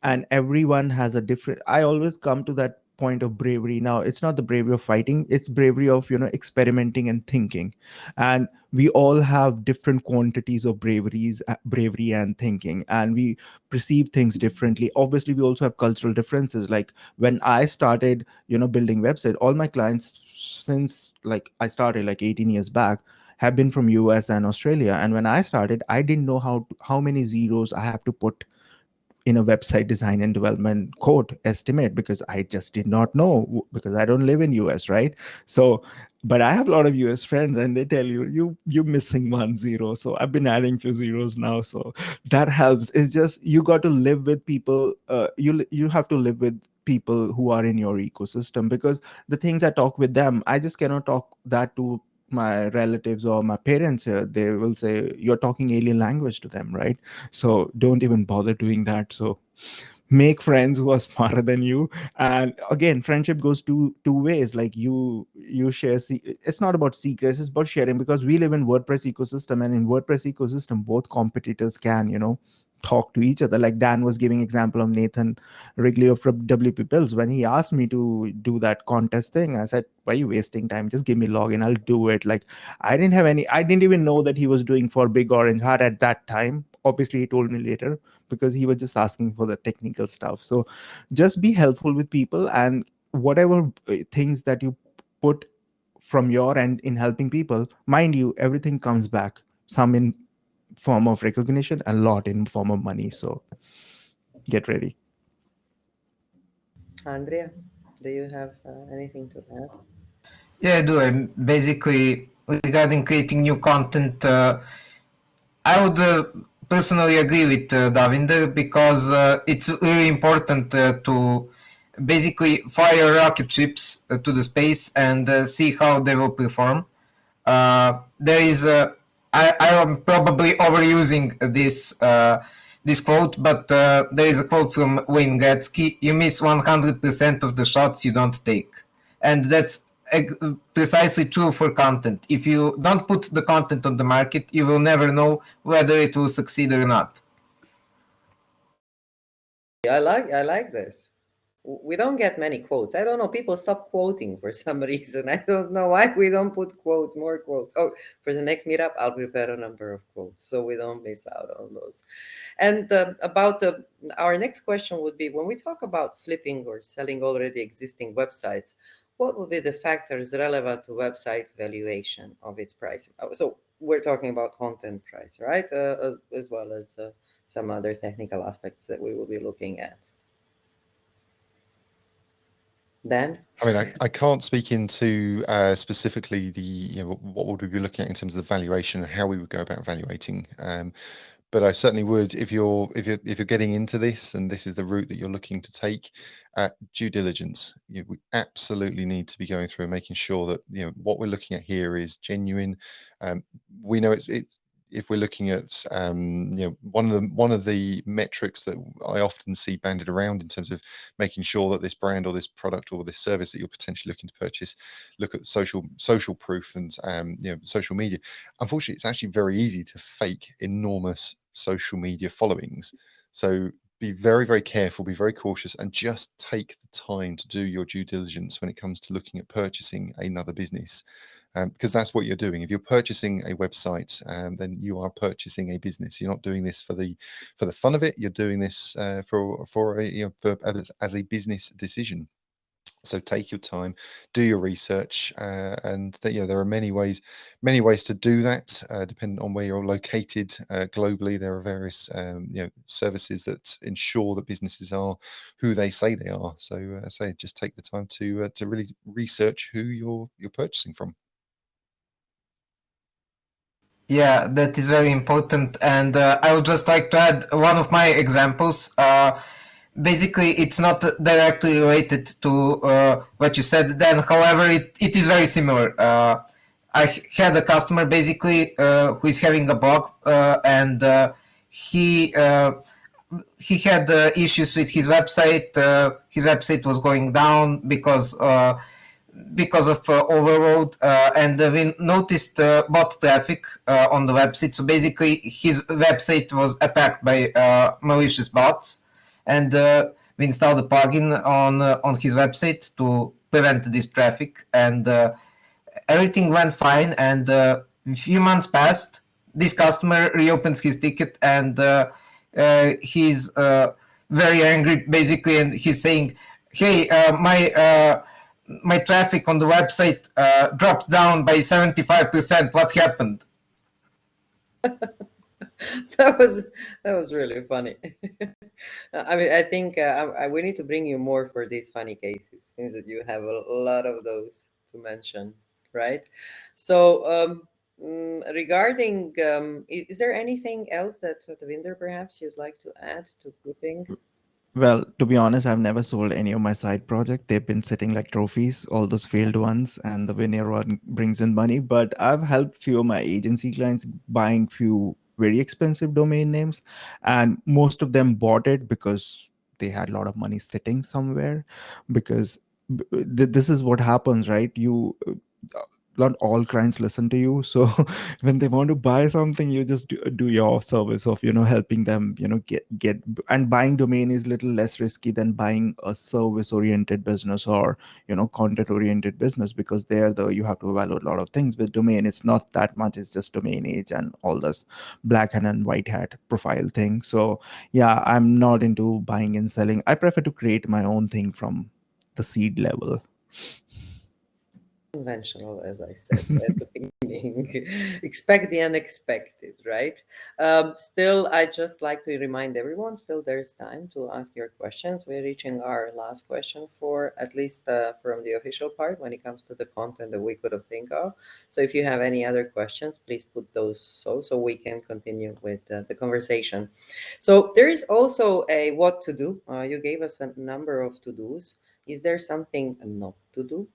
and everyone has a different. I always come to that point of bravery. Now, it's not the bravery of fighting, it's bravery of experimenting and thinking. And we all have different quantities of bravery and thinking, and we perceive things differently. Obviously, we also have cultural differences. Like, when I started building website, all my clients, since like I started like 18 years back, have been from US and Australia. And when I started, I didn't know how many zeros I have to put in a website design and development code estimate, because I just did not know, because I don't live in US, right? So, but I have a lot of US friends, and they tell you're missing 1 0. So I've been adding few zeros now, so that helps. It's just you got to live with people. You have to live with people who are in your ecosystem, because the things I talk with them, I just cannot talk that to my relatives or my parents here. They will say you're talking alien language to them, right? So don't even bother doing that. So make friends who are smarter than you. And again, friendship goes two ways. Like you share it's not about secrets, it's about sharing, because we live in WordPress ecosystem, and in WordPress ecosystem both competitors can, talk to each other. Like Dan was giving example of Nathan Wrigley from WP Bills. When he asked me to do that contest thing, I said, why are you wasting time? Just give me login, I'll do it. Like I didn't even know that he was doing for Big Orange Heart at that time. Obviously he told me later, because he was just asking for the technical stuff. So just be helpful with people, and whatever things that you put from your end in helping people, mind you, everything comes back, some in form of recognition, a lot in form of money. So get ready. Andrea, do you have anything to add? Yeah, I do. Basically, regarding creating new content, I would personally agree with Davinder, because it's really important to basically fire rocket ships to the space and see how they will perform. There is I am probably overusing this quote, but there is a quote from Wayne Gretzky: "You miss 100% of the shots you don't take," and that's precisely true for content. If you don't put the content on the market, you will never know whether it will succeed or not. I like this. We don't get many quotes. I don't know. People stop quoting for some reason. I don't know why we don't put quotes, more quotes. Oh, for the next meetup, I'll prepare a number of quotes so we don't miss out on those. And about our next question would be, when we talk about flipping or selling already existing websites, what would be the factors relevant to website valuation of its price? So we're talking about content price, right? As well as some other technical aspects that we will be looking at. Dan? I mean, I can't speak into specifically the what would we be looking at in terms of the valuation and how we would go about evaluating. But I certainly would, if you're getting into this and this is the route that you're looking to take, due diligence. We absolutely need to be going through and making sure that what we're looking at here is genuine. We know it's if we're looking at one of the metrics that I often see banded around in terms of making sure that this brand or this product or this service that you're potentially looking to purchase, look at social proof and social media. Unfortunately, it's actually very easy to fake enormous social media followings. So be very, very careful, be very cautious, and just take the time to do your due diligence when it comes to looking at purchasing another business. Because that's what you're doing. If you're purchasing a website, then you are purchasing a business. You're not doing this for the fun of it. You're doing this as a business decision. So take your time, do your research, and there are many ways to do that. Depending on where you're located globally, there are various services that ensure that businesses are who they say they are. So I say just take the time to really research who you're purchasing from. Yeah, that is very important. And I would just like to add one of my examples. Basically, it's not directly related to what you said then. However, it is very similar. I had a customer basically who is having a blog, and he had issues with his website. His website was going down because of overload, and we noticed bot traffic on the website. So basically, his website was attacked by malicious bots, and we installed a plugin on his website to prevent this traffic, and everything went fine. And a few months passed. This customer reopens his ticket, and he's very angry, basically, and he's saying, "Hey, my traffic on the website dropped down by 75%. What happened?" that was really funny. I mean, I think we need to bring you more for these funny cases, since that you have a lot of those to mention, right? So, regarding, is there anything else that Devinder perhaps you'd like to add to flipping? Well, to be honest, I've never sold any of my side project. They've been sitting like trophies, all those failed ones, and the winner one brings in money. But I've helped few of my agency clients buying few very expensive domain names, and most of them bought it because they had a lot of money sitting somewhere. Because this is what happens, right? Not all clients listen to you, so when they want to buy something, you just do your service of helping them get. And buying domain is little less risky than buying a service oriented business or content oriented business, because there the you have to evaluate a lot of things. With domain, it's not that much. It's just domain age and all this black hat and white hat profile thing. So yeah, I'm not into buying and selling. I prefer to create my own thing from the seed level. Conventional, as I said at the beginning. Expect the unexpected, right? Still, I just like to remind everyone, still there's time to ask your questions. We're reaching our last question for at least from the official part when it comes to the content that we could have think of. So if you have any other questions, please put those so we can continue with the conversation. So there is also a what to do. You gave us a number of to-dos. Is there something not to do?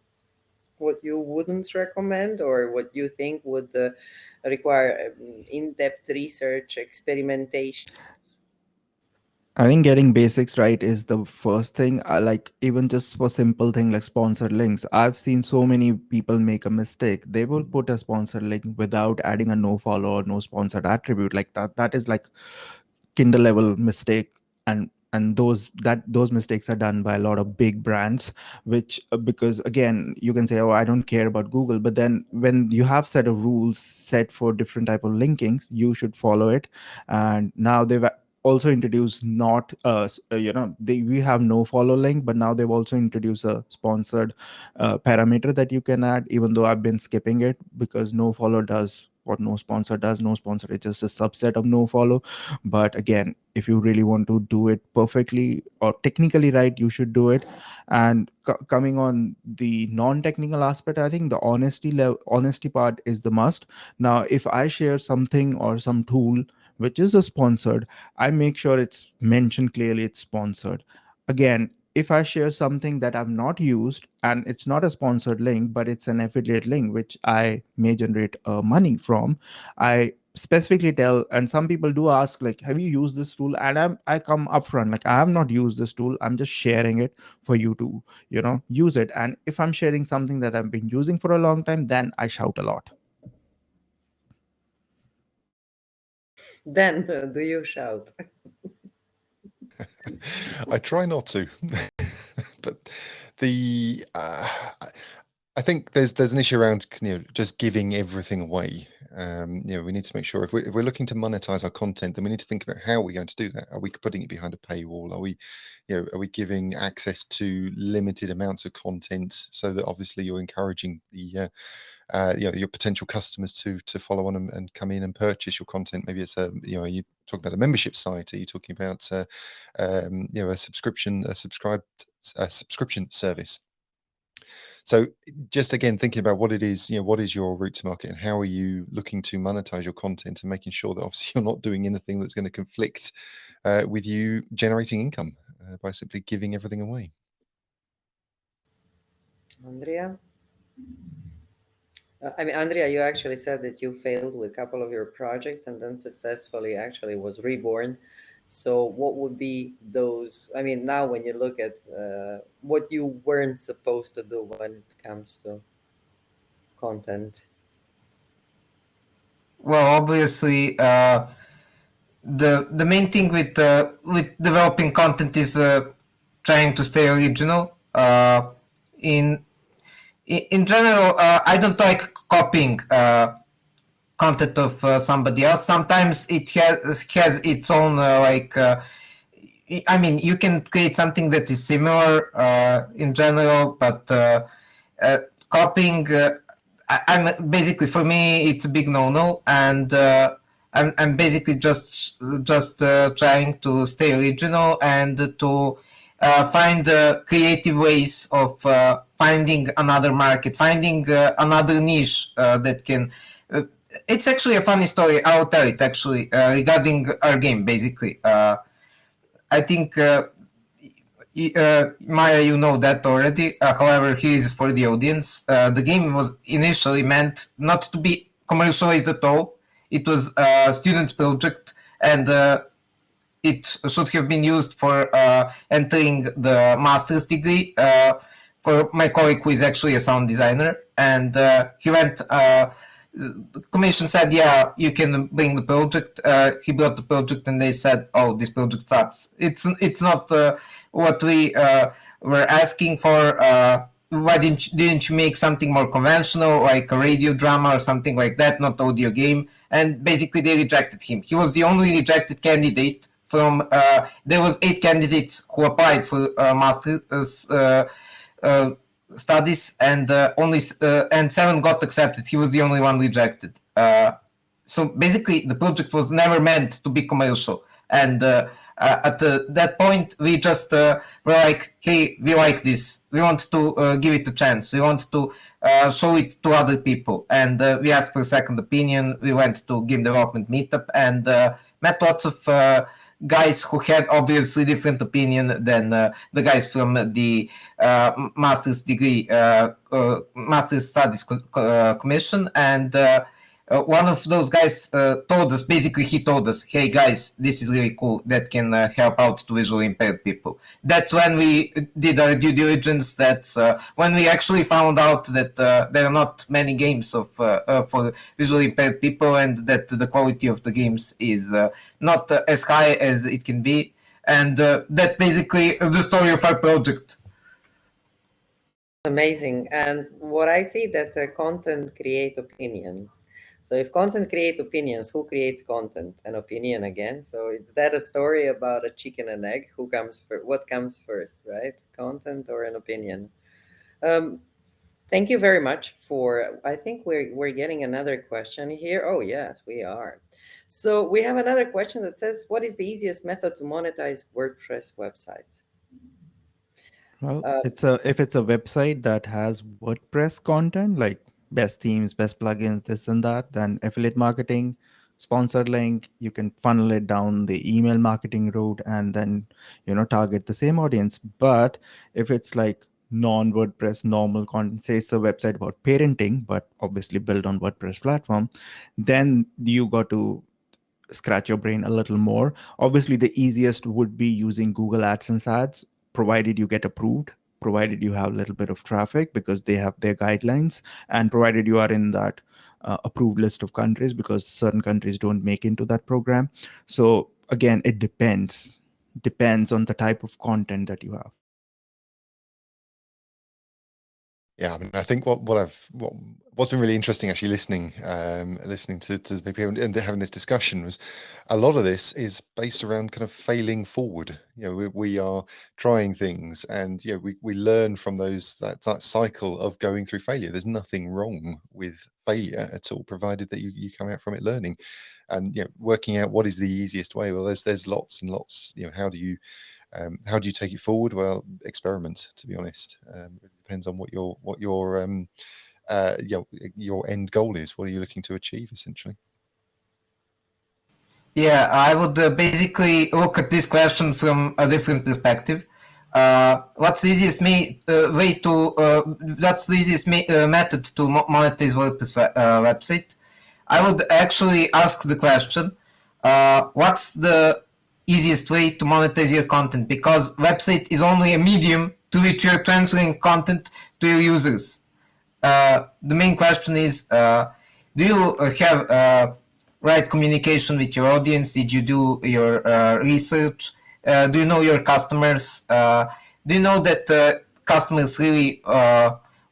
What you wouldn't recommend, or what you think would require in-depth research, experimentation? I think getting basics right is the first thing. I like, even just for simple thing like sponsored links. I've seen so many people make a mistake. They will put a sponsored link without adding a no follow or no sponsored attribute. Like that is like Kindle level mistake. And those mistakes are done by a lot of big brands, which because again, you can say, oh, I don't care about Google, but then when you have set of rules set for different type of linkings, you should follow it. And now they've also introduced not we have no follow link, but now they've also introduced a sponsored parameter that you can add, even though I've been skipping it because no follow does what no sponsor does. No sponsor is just a subset of no follow. But again, if you really want to do it perfectly or technically right, you should do it. And coming on the non-technical aspect, I think the honesty part is the must. Now if I share something or some tool which is a sponsored, I make sure it's mentioned clearly it's sponsored. Again, if I share something that I've not used and it's not a sponsored link, but it's an affiliate link which I may generate money from, I specifically tell. And some people do ask, like, have you used this tool? And I come upfront, like, I have not used this tool. I'm just sharing it for you to, use it. And if I'm sharing something that I've been using for a long time, then I shout a lot. Then do you shout? I try not to, but the I think there's an issue around just giving everything away. We need to make sure if we're looking to monetize our content, then we need to think about how we're going to do that. Are we putting it behind a paywall? Are we giving access to limited amounts of content so that obviously you're encouraging the your potential customers to follow on and come in and purchase your content? Maybe it's you talk about a membership site. Are you talking about a subscription service? So just again, thinking about what it is, what is your route to market and how are you looking to monetize your content, and making sure that obviously you're not doing anything that's going to conflict with you generating income by simply giving everything away. Andrea? Andrea, you actually said that you failed with a couple of your projects and then successfully actually was reborn. So what would be those? I mean, now when you look at what you weren't supposed to do when it comes to content. Well, obviously, the main thing with developing content is trying to stay original. In in general, I don't like copying content of somebody else. Sometimes it has its own I mean, you can create something that is similar in general, but copying, I'm basically, for me, it's a big no-no, and I'm basically just trying to stay original and to find creative ways of finding another market, finding another niche that can. It's actually a funny story. I'll tell it actually regarding our game, basically. I think Maya, you know that already. However, here is for the audience. The game was initially meant not to be commercialized at all. It was a student's project, and it should have been used for entering the master's degree for my colleague who is actually a sound designer. And he went, the commission said, yeah, you can bring the project. He brought the project and they said, oh, this project sucks. It's not what we were asking for. Why didn't you make something more conventional, like a radio drama or something like that, not audio game? And basically they rejected him. He was the only rejected candidate from there was 8 candidates who applied for master's uh, studies, and only and 7 got accepted. He was the only one rejected. So basically, the project was never meant to be commercial. And at that point, we just were like, "Hey, we like this. We want to give it a chance. We want to show it to other people." And we asked for a second opinion. We went to game development meetup and met lots of guys who had obviously different opinion than the guys from the master's degree, master's studies commission. And one of those guys told us, basically he told us, hey guys, this is really cool, that can help out to visually impaired people. That's when we did our due diligence. That's when we actually found out that there are not many games of for visually impaired people, and that the quality of the games is not as high as it can be. And that's basically the story of our project. Amazing. And what I see that content create opinions. So if content create opinions, who creates content? An opinion again. So is that a story about a chicken and egg? Who comes first? What comes first, right? Content or an opinion? Um, Thank you very much for. I think we're getting another question here. Oh yes, we are. So we have another question that says, "What is the easiest method to monetize WordPress websites?" Well, Uh, if it's a website that has WordPress content like best themes, best plugins, this and that, then affiliate marketing, sponsored link, you can funnel it down the email marketing route and then target the same audience. But if it's like non-WordPress normal content, say it's a website about parenting, but obviously built on WordPress platform, then you got to scratch your brain a little more. Obviously, the easiest would be using Google AdSense ads, provided you get approved, provided you have a little bit of traffic because they have their guidelines, and provided you are in that approved list of countries, because certain countries don't make into that program. So again, it depends on the type of content that you have. Yeah, I mean, I think what's been really interesting actually listening to the people and having this discussion was a lot of this is based around kind of failing forward. We are trying things, and we learn from that cycle of going through failure. There's nothing wrong with failure at all, provided that you come out from it learning, and working out what is the easiest way. Well, there's lots and lots. How do you take it forward? Well, experiment, to be honest. It depends on what your end goal is. What are you looking to achieve, essentially? Yeah, I would basically look at this question from a different perspective. What's the easiest method to monetize WordPress website? I would actually ask the question, what's the easiest way to monetize your content? Because website is only a medium to which you're transferring content to your users. The main question is, do you have right communication with your audience? Did you do your research? Do you know your customers? Do you know that customers really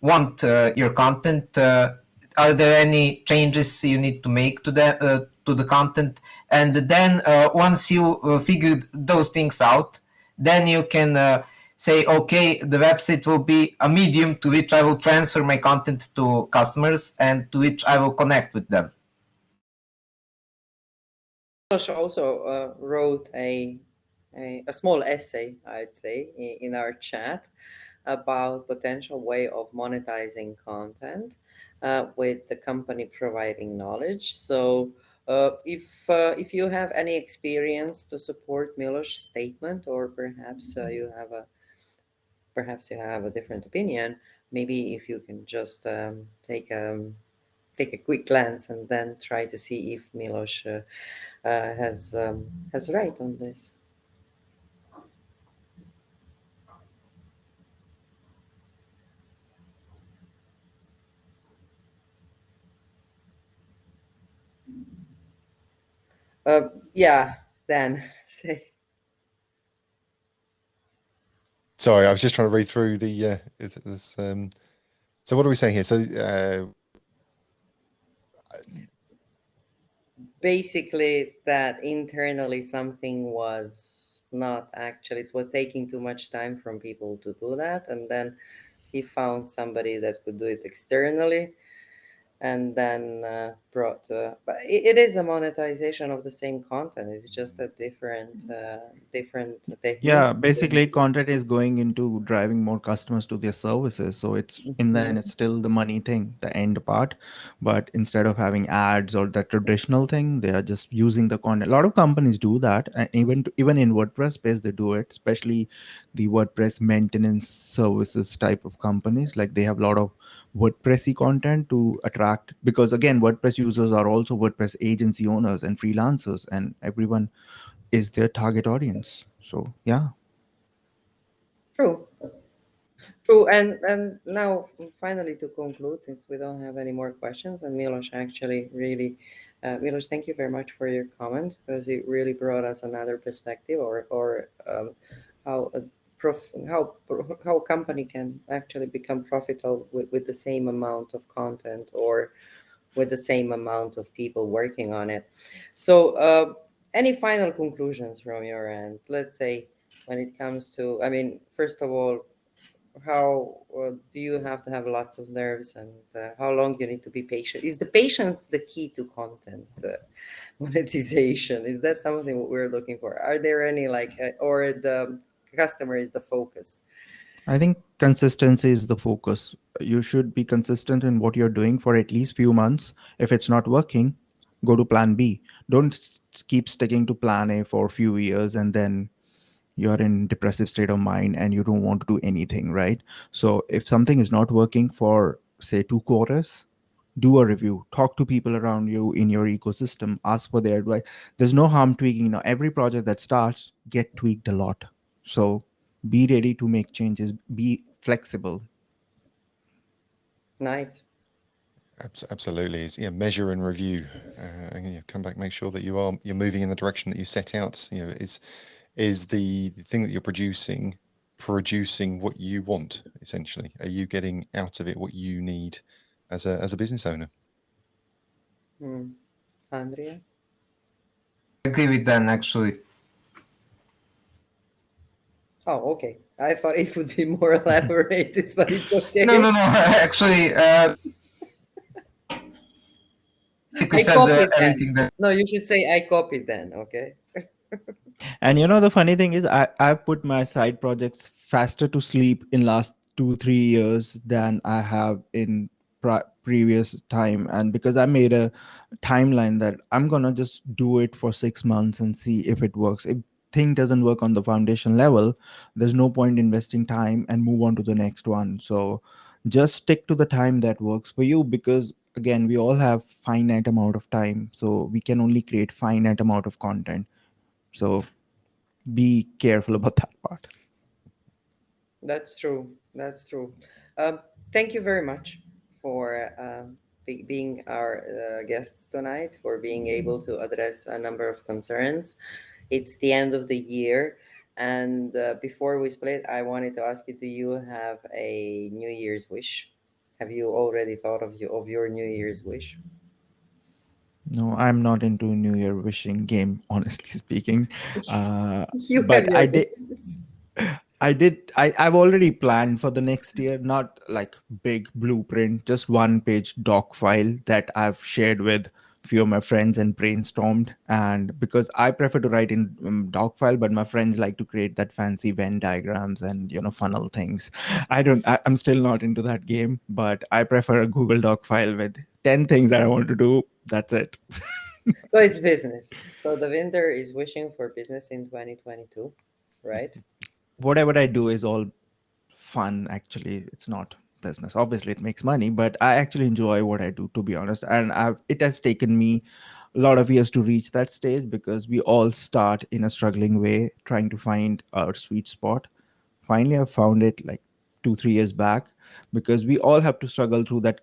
want your content? Are there any changes you need to make to the content? And then once you figured those things out, then you can say, okay, the website will be a medium to which I will transfer my content to customers and to which I will connect with them. Josh also wrote a small essay, I'd say, in our chat about potential way of monetizing content with the company providing knowledge. So If you have any experience to support Milo's statement, or perhaps you have a different opinion, maybe if you can just take a quick glance and then try to see if Milos has right on this. Yeah, Dan, say. Sorry, I was just trying to read through the. So what are we saying here? So Basically, that internally something was not actually, it was taking too much time from people to do that, and then he found somebody that could do it externally, and then brought but it is a monetization of the same content. It's just a different technique. Yeah, basically content is going into driving more customers to their services. So it's in the end, it's Mhm. still the money thing, the end part. But instead of having ads or the traditional thing, they are just using the content. A lot of companies do that, and even in WordPress space, they do it. Especially the WordPress maintenance services type of companies, like they have a lot of WordPressy content to attract. Because again, WordPress users are also WordPress agency owners and freelancers, and everyone is their target audience. So yeah. True. True, and now finally to conclude, since we don't have any more questions, and Milos actually really, Milos, thank you very much for your comment, because it really brought us another perspective, or how a how a company can actually become profitable with the same amount of content, or with the same amount of people working on it. So, any final conclusions from your end? Let's say when it comes to, I mean, first of all, how do you have to have lots of nerves, and how long you need to be patient? Is the patience the key to content monetization? Is that something we're looking for? Are there any like or the customer is the focus? I think consistency is the focus. You should be consistent in what you're doing for at least few months. If it's not working, go to plan B. Don't keep sticking to plan A for a few years and then you're in depressive state of mind and you don't want to do anything, right? So if something is not working for say 2 quarters, do a review, talk to people around you in your ecosystem, ask for their advice. There's no harm tweaking. Every project that starts get tweaked a lot. So be ready to make changes, be flexible. Nice. absolutely, yeah, measure and review, and come back, make sure that you're moving in the direction that you set out. Is the thing that you're producing what you want, essentially? Are you getting out of it what you need as a business owner? Hmm. Andrea. I agree with Dan actually. Oh, okay. I thought it would be more elaborated, but it's No, okay. no, no. Actually, like I I said, copied then. everything that No, you should say I copied then. Okay. And the funny thing is, I put my side projects faster to sleep in last 2-3 years than I have in previous time. And because I made a timeline that I'm gonna just do it for 6 months and see if it works. If thing doesn't work on the foundation level, there's no point investing time and move on to the next one. So just stick to the time that works for you, because again, we all have finite amount of time, so we can only create finite amount of content. So be careful about that part. That's true. That's true. Um, Thank you very much for being our guests tonight, for being able to address a number of concerns. It's the end of the year. And before we split, I wanted to ask you, do you have a New Year's wish? Have you already thought of your New Year's wish? No, I'm not into New Year wishing game, honestly speaking. You have But your limits. I've already planned for the next year, not like big blueprint, just one page doc file that I've shared with few of my friends and brainstormed. And because I prefer to write in doc file, but my friends like to create that fancy Venn diagrams and funnel things. I'm still not into that game, but I prefer a Google Doc file with 10 things that I want to do. That's it. So it's business. So the vendor is wishing for business in 2022, right? Whatever I do is all fun. Actually, it's not business. Obviously, it makes money, but I actually enjoy what I do, to be honest. And it has taken me a lot of years to reach that stage, because we all start in a struggling way trying to find our sweet spot. Finally I found it like 2 3 years back, because we all have to struggle through that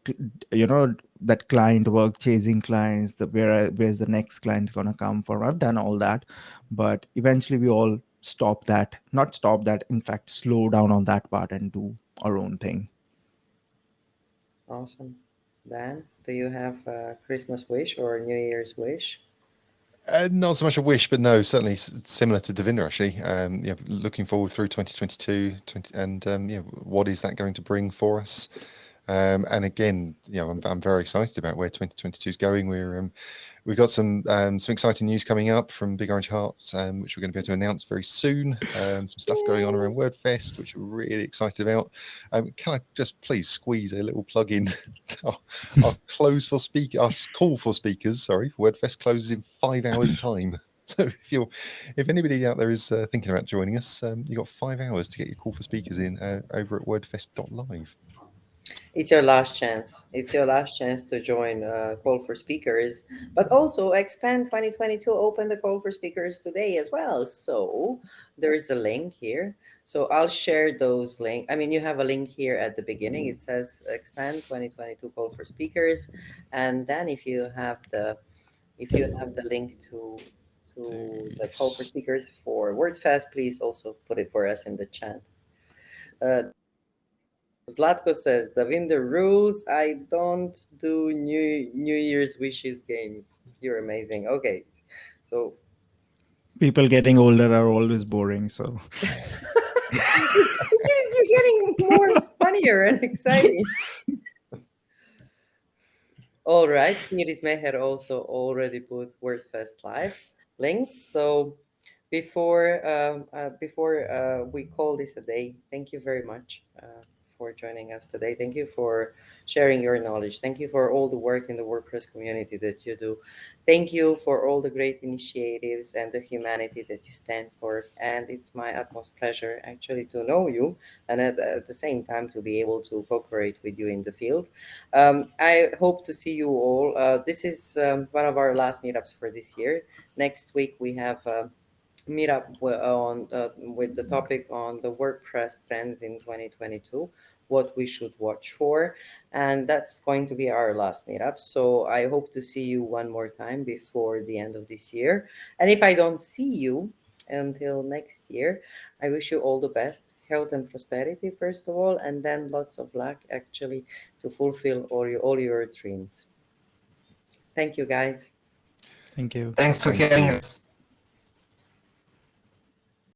that client work, chasing clients, where's the next client going to come from. I've done all that, but eventually we all stop that, not stop that, in fact slow down on that part and do our own thing. Awesome. Dan, do you have a Christmas wish or a New Year's wish? Not so much a wish, but no, certainly similar to Devinder actually. Yeah, looking forward through 2022, and yeah, what is that going to bring for us? And again, I'm very excited about where 2022 is going. We've got some exciting news coming up from Big Orange Hearts, which we're going to be able to announce very soon. Some stuff going on around WordFest, which we're really excited about. Can I just please squeeze a little plug in? our call for speakers. Sorry, WordFest closes in 5 hours' time. So if anybody out there is thinking about joining us, you've got 5 hours to get your call for speakers in over at wordfest.live. It's your last chance. It's your last chance to join Call for Speakers, but also Expand 2022 open the Call for Speakers today as well. So there is a link here. So I'll share those link. I mean, you have a link here at the beginning. It says Expand 2022 Call for Speakers, and then if you have the link to the Call for Yes. Speakers for WordFest, please also put it for us in the chat. Uh, Zlatko says, Davinder rules. I don't do New Year's wishes games. You're amazing. Okay. So People getting older are always boring, so you're getting more funnier and exciting. All right. Iris Meher also already put WordFest Live links. So before we call this a day, thank you very much for joining us today. Thank you for sharing your knowledge. Thank you for all the work in the WordPress community that you do. Thank you for all the great initiatives and the humanity that you stand for. And it's my utmost pleasure actually to know you, and at the same time to be able to cooperate with you in the field. I hope to see you all. This is one of our last meetups for this year. Next week we have meetup on with the topic on the WordPress trends in 2022, what we should watch for, and that's going to be our last meetup. So I hope to see you one more time before the end of this year. And if I don't see you until next year, I wish you all the best, health and prosperity first of all, and then lots of luck actually to fulfill all your dreams. Thank you, guys. thank you. Thanks for Thank having you. us.